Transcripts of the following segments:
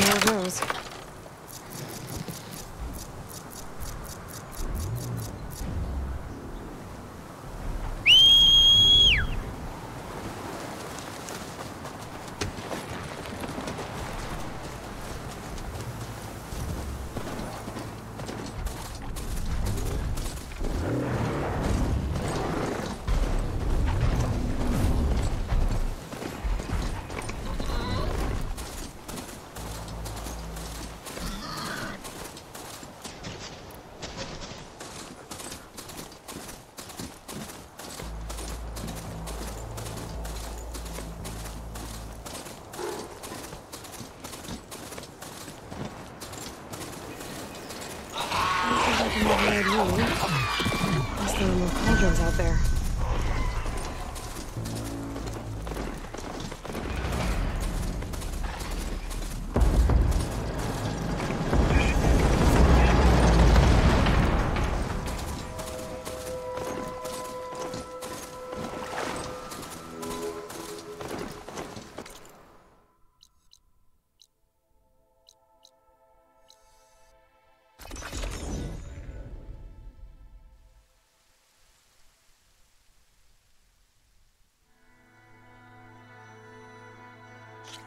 There goes. Guess there are more cauldrons out there.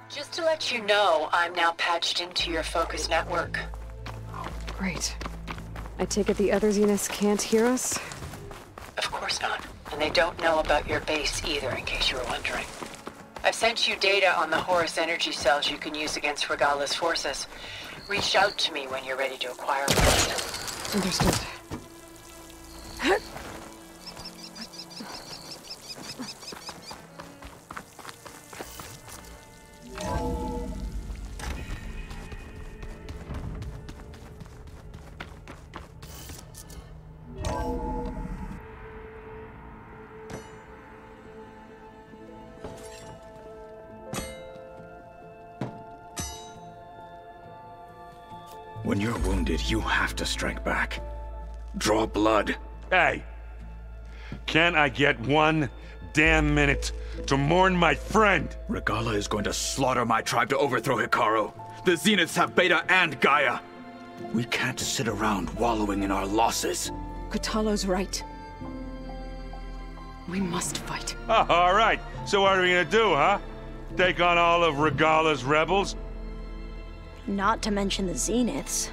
Just to let you know, I'm now patched into your focus network. Great. I take it the other Zeniths can't hear us? Of course not. And they don't know about your base either, in case you were wondering. I've sent you data on the Horus energy cells you can use against Regala's forces. Reach out to me when you're ready to acquire one. Understood. When you're wounded, you have to strike back. Draw blood. Hey! Can't I get one damn minute to mourn my friend? Regala is going to slaughter my tribe to overthrow Hekarro. The Zeniths have Beta and Gaia. We can't sit around wallowing in our losses. Kotallo's right. We must fight. Oh, all right. So what are we gonna do, huh? Take on all of Regala's rebels? Not to mention the Zeniths.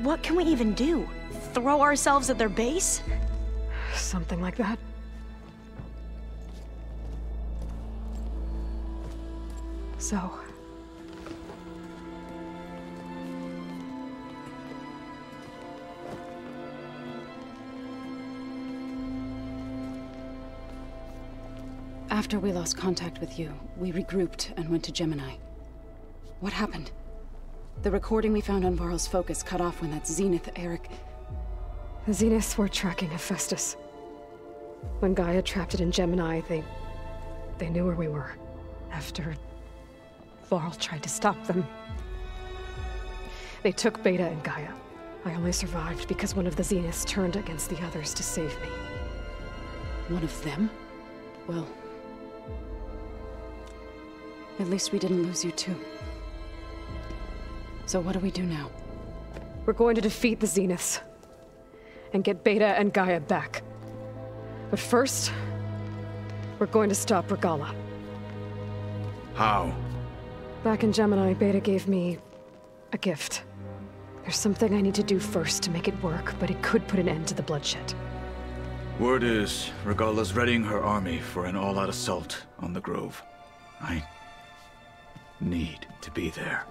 What can we even do? Throw ourselves at their base? Something like that. So... After we lost contact with you, we regrouped and went to Gemini. What happened? The recording we found on Varl's focus cut off when that Zenith, Eric... The Zeniths were tracking Hephaestus. When Gaia trapped it in Gemini, they knew where we were. After Varl tried to stop them. They took Beta and Gaia. I only survived because one of the Zeniths turned against the others to save me. One of them? Well... at least we didn't lose you too. So what do we do now? We're going to defeat the Zeniths. And get Beta and Gaia back. But first... we're going to stop Regalla. How? Back in Gemini, Beta gave me... a gift. There's something I need to do first to make it work, but it could put an end to the bloodshed. Word is, Regalla's readying her army for an all-out assault on the Grove. I need to be there.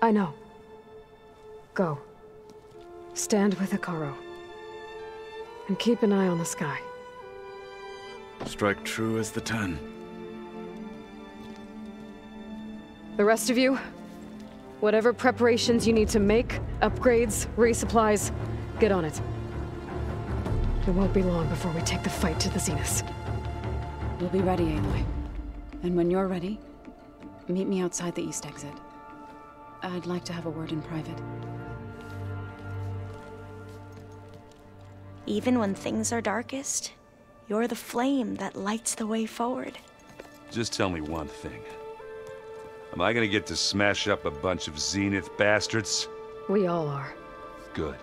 I know. Go. Stand with Hekarro. And keep an eye on the sky. Strike true as the 10. The rest of you, whatever preparations you need to make, upgrades, resupplies, get on it. It won't be long before we take the fight to the Zeniths. We'll be ready, Aloy. And when you're ready, meet me outside the east exit. I'd like to have a word in private. Even when things are darkest, you're the flame that lights the way forward. Just tell me one thing. Am I gonna get to smash up a bunch of Zenith bastards? We all are. Good.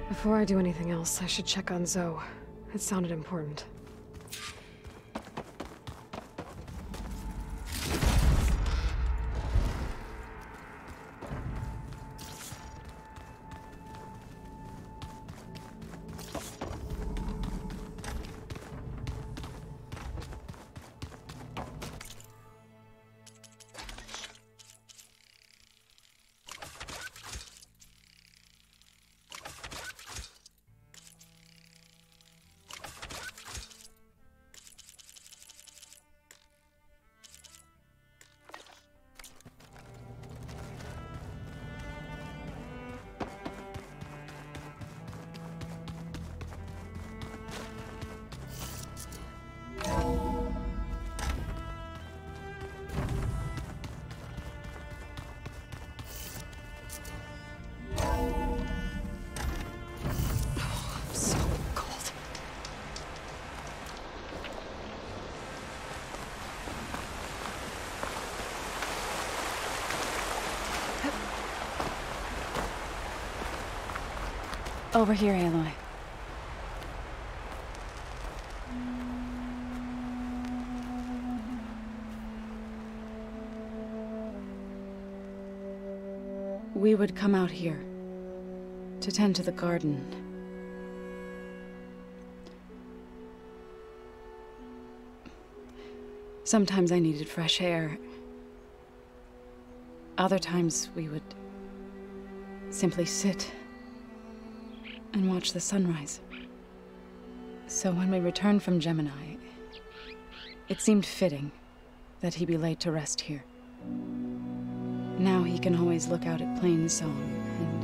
Before I do anything else, I should check on Zoe. It sounded important. Over here, Aloy. We would come out here to tend to the garden. Sometimes I needed fresh air. Other times we would simply sit and watch the sunrise. So when we returned from Gemini, it seemed fitting that he be laid to rest here. Now he can always look out at Plainsong and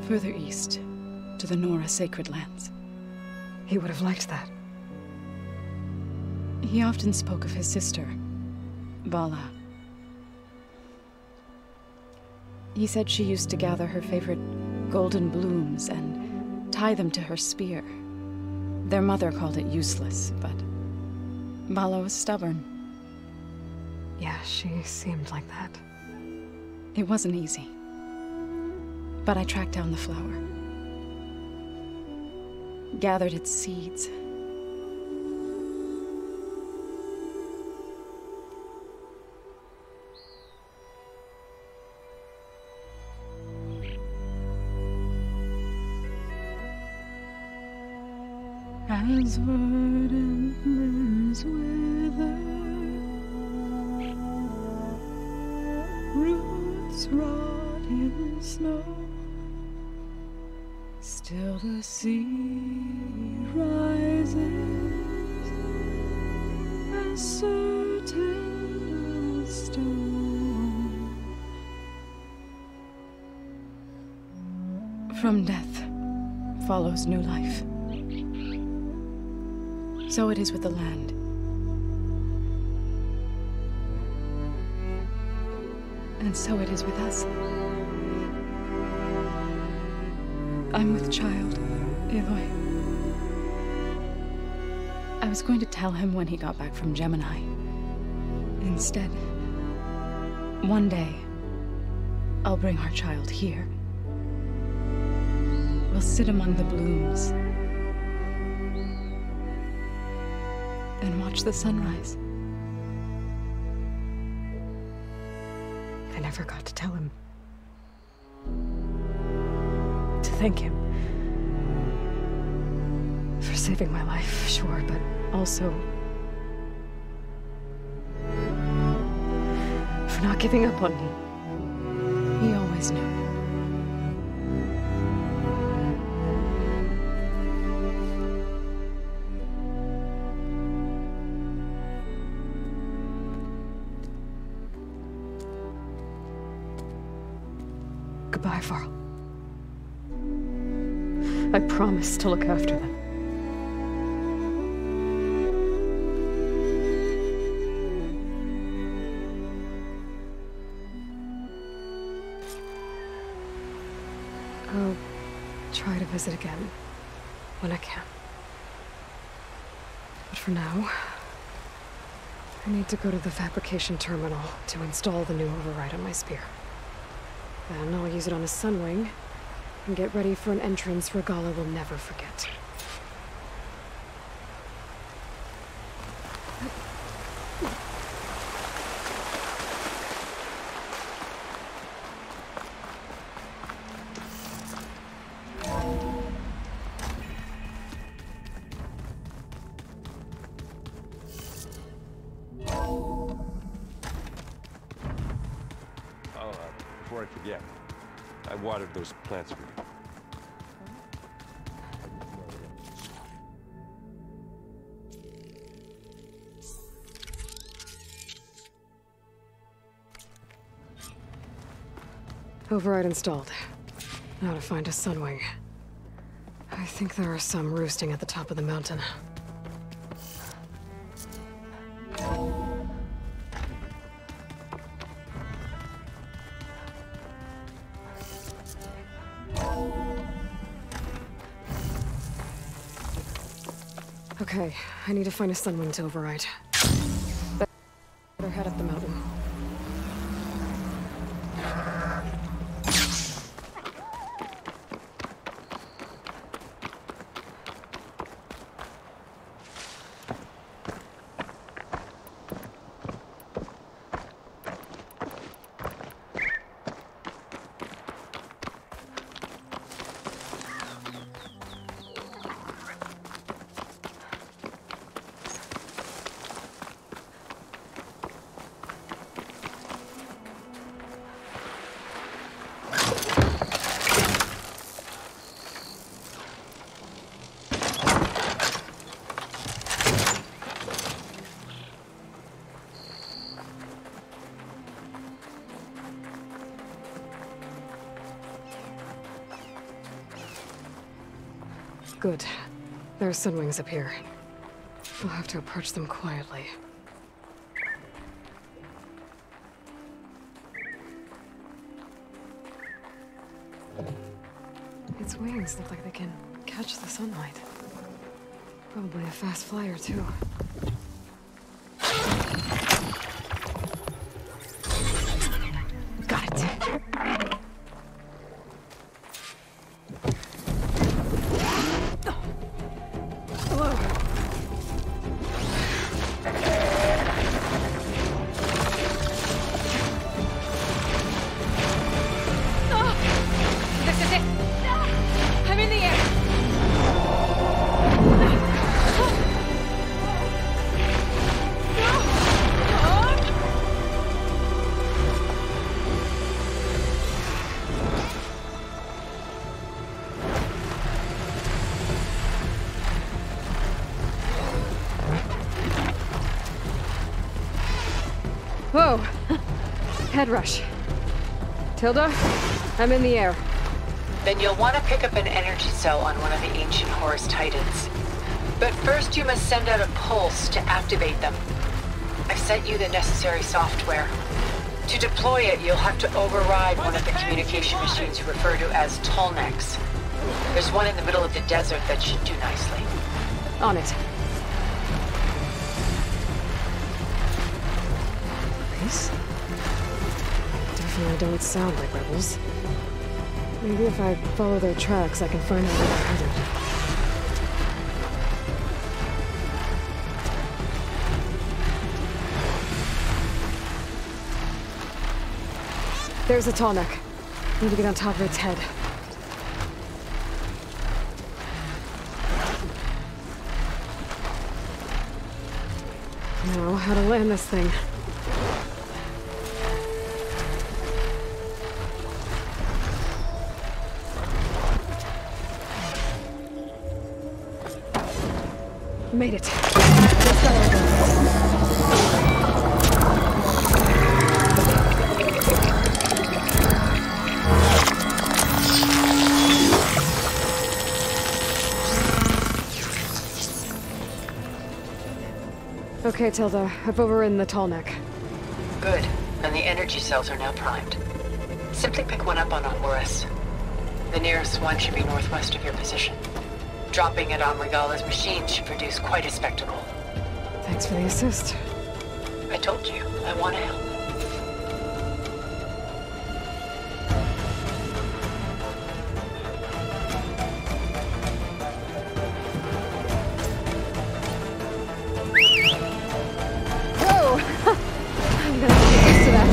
further east to the Nora Sacred Lands. He would have liked that. He often spoke of his sister, Vala. He said she used to gather her favorite golden blooms and tie them to her spear. Their mother called it useless, but Vala was stubborn. Yeah, she seemed like that. It wasn't easy. But I tracked down the flower. Gathered its seeds. As verdant limbs wither, roots rot in snow, still the sea rises, as certain as stone. From death follows new life. So it is with the land. And so it is with us. I'm with child, Aloy. I was going to tell him when he got back from Gemini. Instead, one day, I'll bring our child here. We'll sit among the blooms and watch the sunrise. I never got to tell him. To thank him. For saving my life, sure, but also for not giving up on me. He always knew. Goodbye, Varl. I promise to look after them. I'll try to visit again when I can. But for now, I need to go to the fabrication terminal to install the new override on my spear. Then I'll use it on a Sunwing and get ready for an entrance Regalla will never forget. Before I forget, I watered those plants for you. Override installed. Now to find a Sunwing. I think there are some roosting at the top of the mountain. Okay, I need to find a Sunwing to override. Better head up the mountain. Good. There are Sunwings up here. We'll have to approach them quietly. Its wings look like they can catch the sunlight. Probably a fast flyer, too. Got it. Whoa! Head rush. Tilda, I'm in the air. Then you'll want to pick up an energy cell on one of the ancient Horus Titans. But first you must send out a pulse to activate them. I've sent you the necessary software. To deploy it, you'll have to override one of the communication machines you refer to as Tallnecks. There's one in the middle of the desert that should do nicely. On it. These definitely don't sound like rebels. Maybe if I follow their tracks, I can find out where they're headed. There's a Tallneck. Need to get on top of its head. Now, how to land this thing. Made it. Let's go. Okay, Tilda. I've overridden the Tallneck. Good. And the energy cells are now primed. Simply pick one up on a Horus. The nearest one should be northwest of your position. Dropping it on Regala's machine should produce quite a spectacle. Thanks for the assist. I told you, I want to help. Whoa! I'm gonna have to get used to that.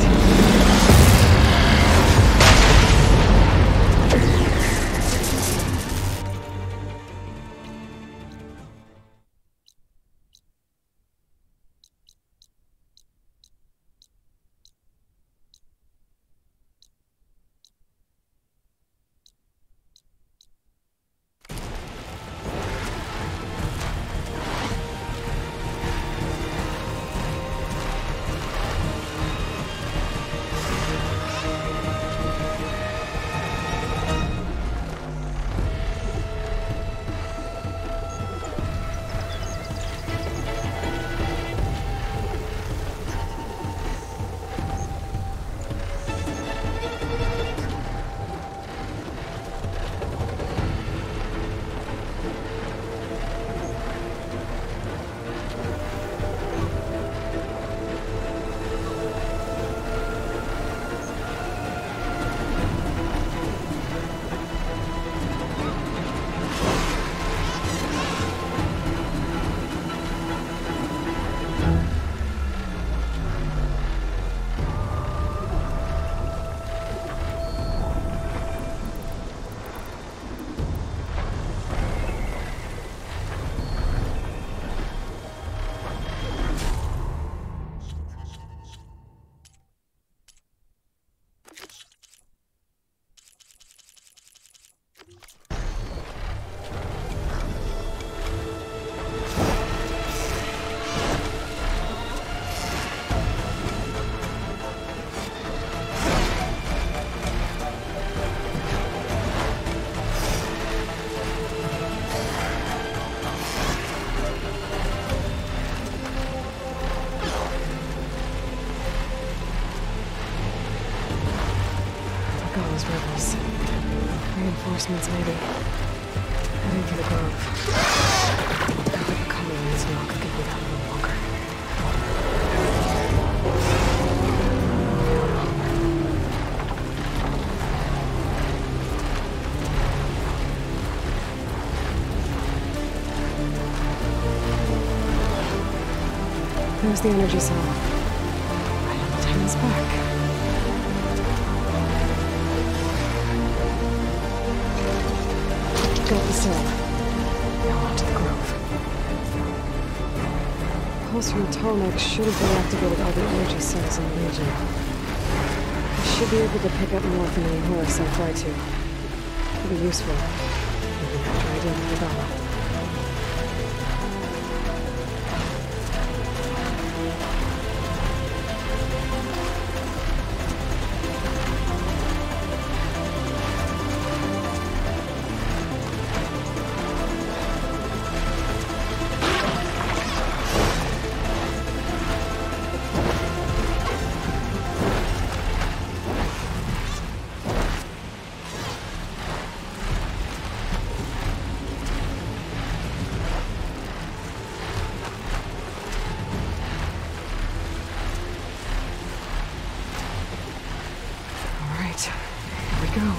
Those rebels. Reinforcements, maybe. Heading for the grove. How are coming in this knock could be that little longer. There's the energy cell. Right on the Titan's back. Got the cell. Now onto the grove. Pulse from Tallneck should have deactivated all the energy cells in the region. I should be able to pick up more from any Horus I fly to. It'll be useful, even after I deal with Regala. right. Here we go.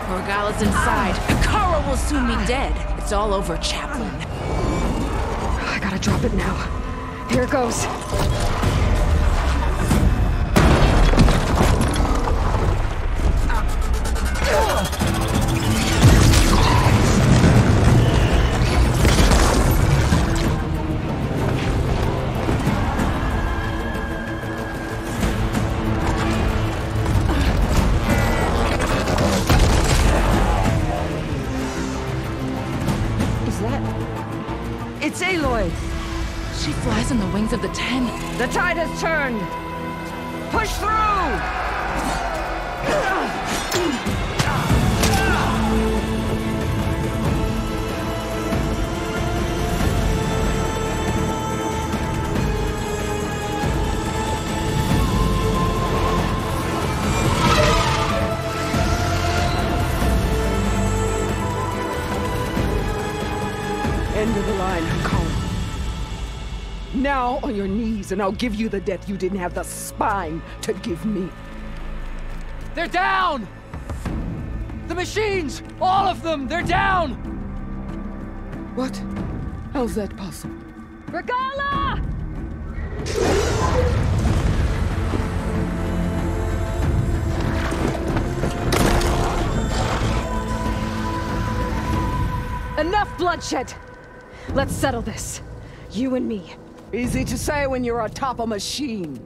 Morgala's inside. Hekarro will soon be dead. It's all over, Chaplain. I gotta drop it now. Here it goes. It's Aloy! She flies on the wings of the Ten. The tide has turned! Push through! End of the line, Hekarro. Now on your knees, and I'll give you the death you didn't have the spine to give me. They're down! The machines! All of them! They're down! What? How's that possible? Regalla! Enough bloodshed! Let's settle this. You and me. Easy to say when you're atop a machine.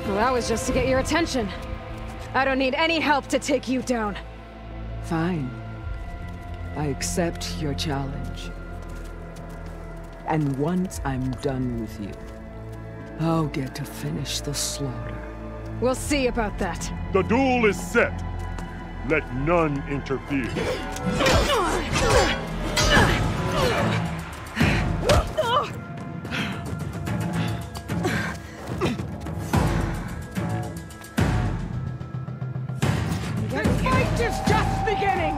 Well, that was just to get your attention. I don't need any help to take you down. Fine. I accept your challenge. And once I'm done with you, I'll get to finish the slaughter. We'll see about that. The duel is set. Let none interfere. The fight is just beginning!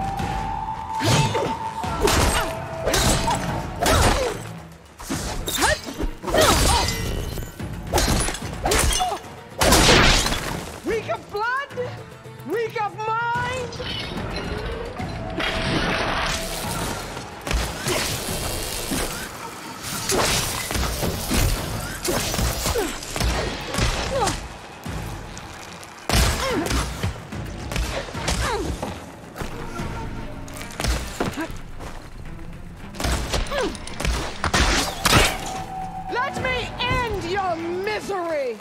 Weak of blood? Weak of mind? Let me end your misery!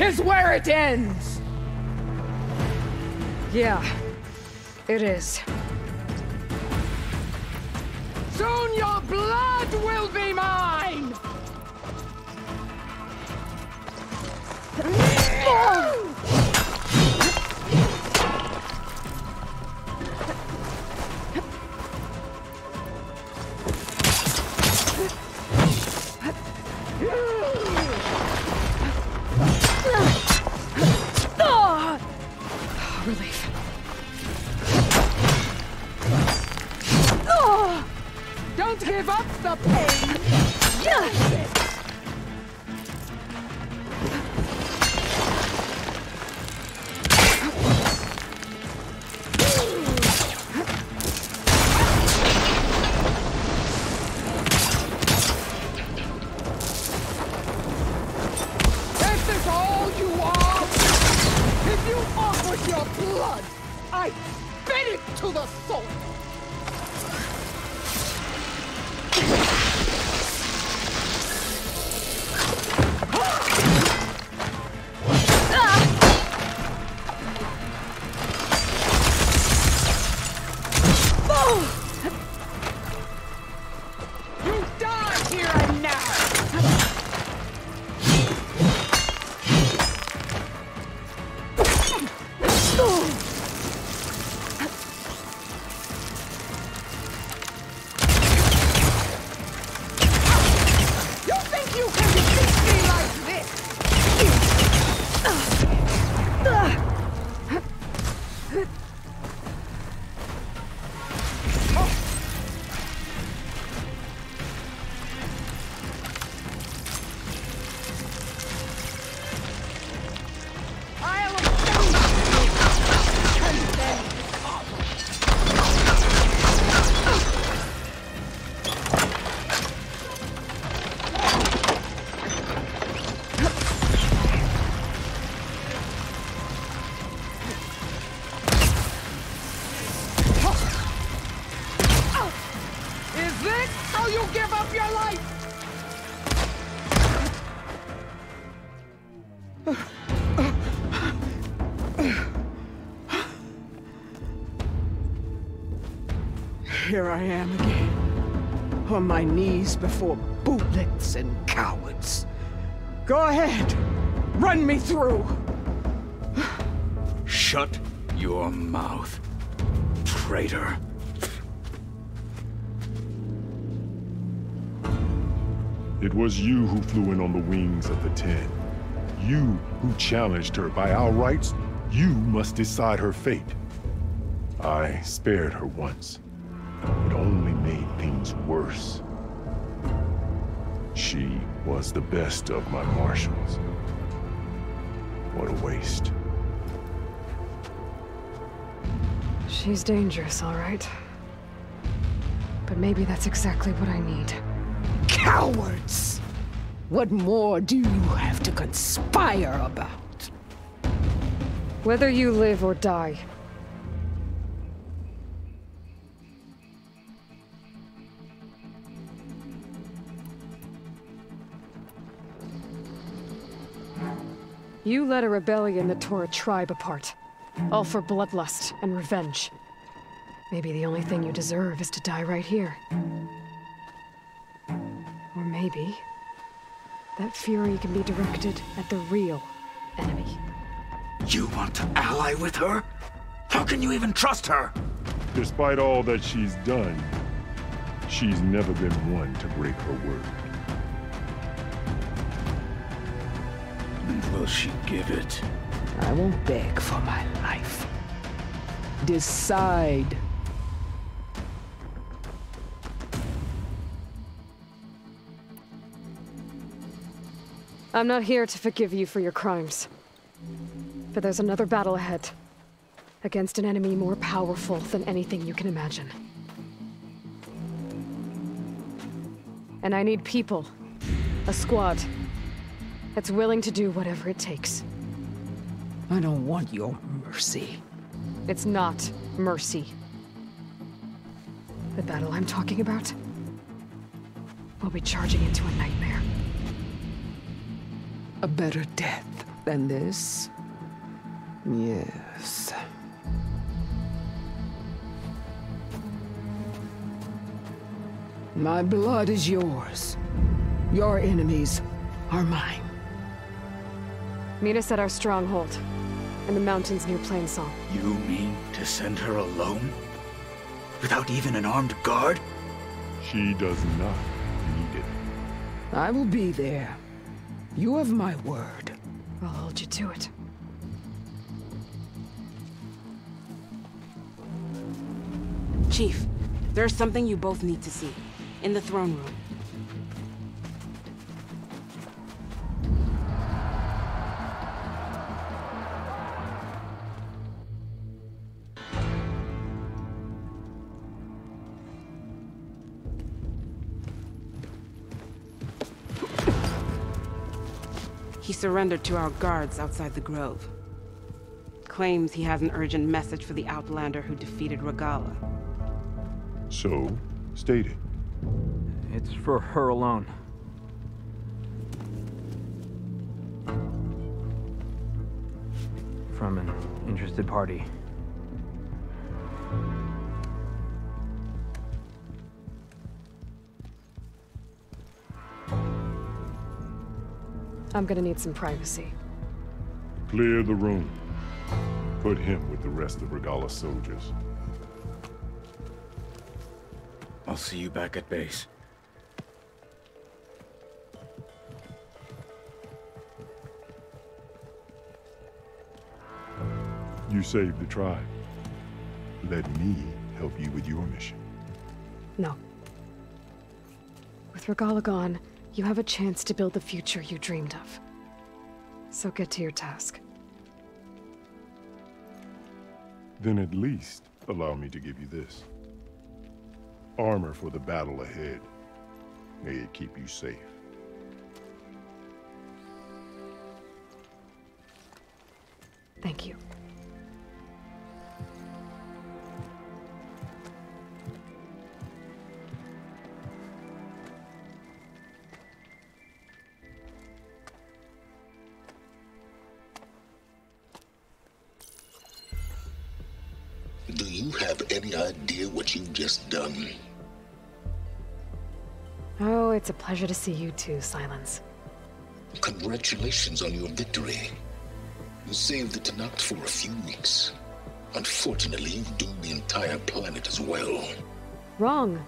is where it ends! Yeah, it is. Soon your blood will be mine! Relief. Don't give up the pain! This is all you are? If you offered your blood, I'd spit it to the soul! You die here and now! You think you can defeat me like this? I'll avenge you! And then is this how you give up your life? Here I am again, on my knees before bootlets and cowards. Go ahead, run me through. Shut your mouth, traitor. It was you who flew in on the wings of the 10. You who challenged her. By our rights, you must decide her fate. I spared her once. It only made things worse. She was the best of my marshals. What a waste. She's dangerous, all right. But maybe that's exactly what I need. Cowards! What more do you have to conspire about? Whether you live or die. You led a rebellion that tore a tribe apart. All for bloodlust and revenge. Maybe the only thing you deserve is to die right here. Or maybe that fury can be directed at the real enemy. You want to ally with her? How can you even trust her? Despite all that she's done, she's never been one to break her word. And will she give it? I won't beg for my life. Decide. I'm not here to forgive you for your crimes. But there's another battle ahead. Against an enemy more powerful than anything you can imagine. And I need people. A squad. That's willing to do whatever it takes. I don't want your mercy. It's not mercy. The battle I'm talking about will be charging into a nightmare. A better death than this. Yes. My blood is yours. Your enemies are mine. Meet us at our stronghold, in the mountains near Plainsong. You mean to send her alone? Without even an armed guard? She does not need it. I will be there. You have my word. I'll hold you to it. Chief, there's something you both need to see. In the throne room. He surrendered to our guards outside the grove. Claims he has an urgent message for the Outlander who defeated Regalla. So, state it. It's for her alone. From an interested party. I'm gonna need some privacy. Clear the room. Put him with the rest of Regalla's soldiers. I'll see you back at base. You saved the tribe. Let me help you with your mission. No. With Regalla gone, you have a chance to build the future you dreamed of. So get to your task. Then at least allow me to give you this. Armor for the battle ahead. May it keep you safe. Thank you. Do you have any idea what you've just done? Oh, it's a pleasure to see you too, Silence. Congratulations on your victory. You saved the Tenakth for a few weeks. Unfortunately, you've doomed the entire planet as well. Wrong.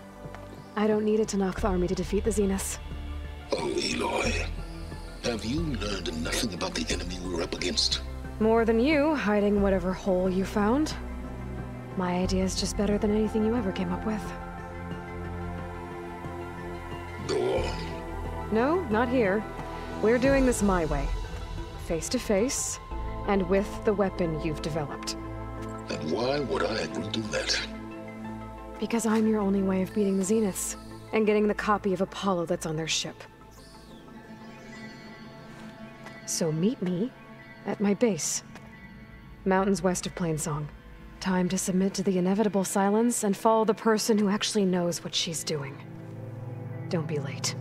I don't need a Tenakth army to defeat the Zeniths. Oh, Aloy. Have you learned nothing about the enemy we're up against? More than you, hiding whatever hole you found. My idea is just better than anything you ever came up with. Go on. No, not here. We're doing this my way. Face to face, and with the weapon you've developed. And why would I agree to that? Because I'm your only way of beating the Zeniths, and getting the copy of Apollo that's on their ship. So meet me at my base. Mountains west of Plainsong. Time to submit to the inevitable silence and follow the person who actually knows what she's doing. Don't be late.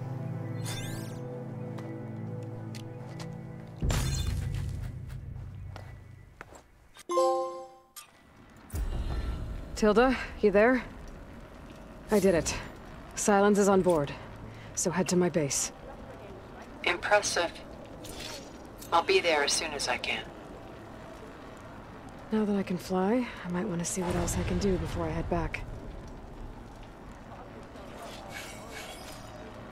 Tilda, you there? I did it. Silence is on board, so head to my base. Impressive. I'll be there as soon as I can. Now that I can fly, I might want to see what else I can do before I head back.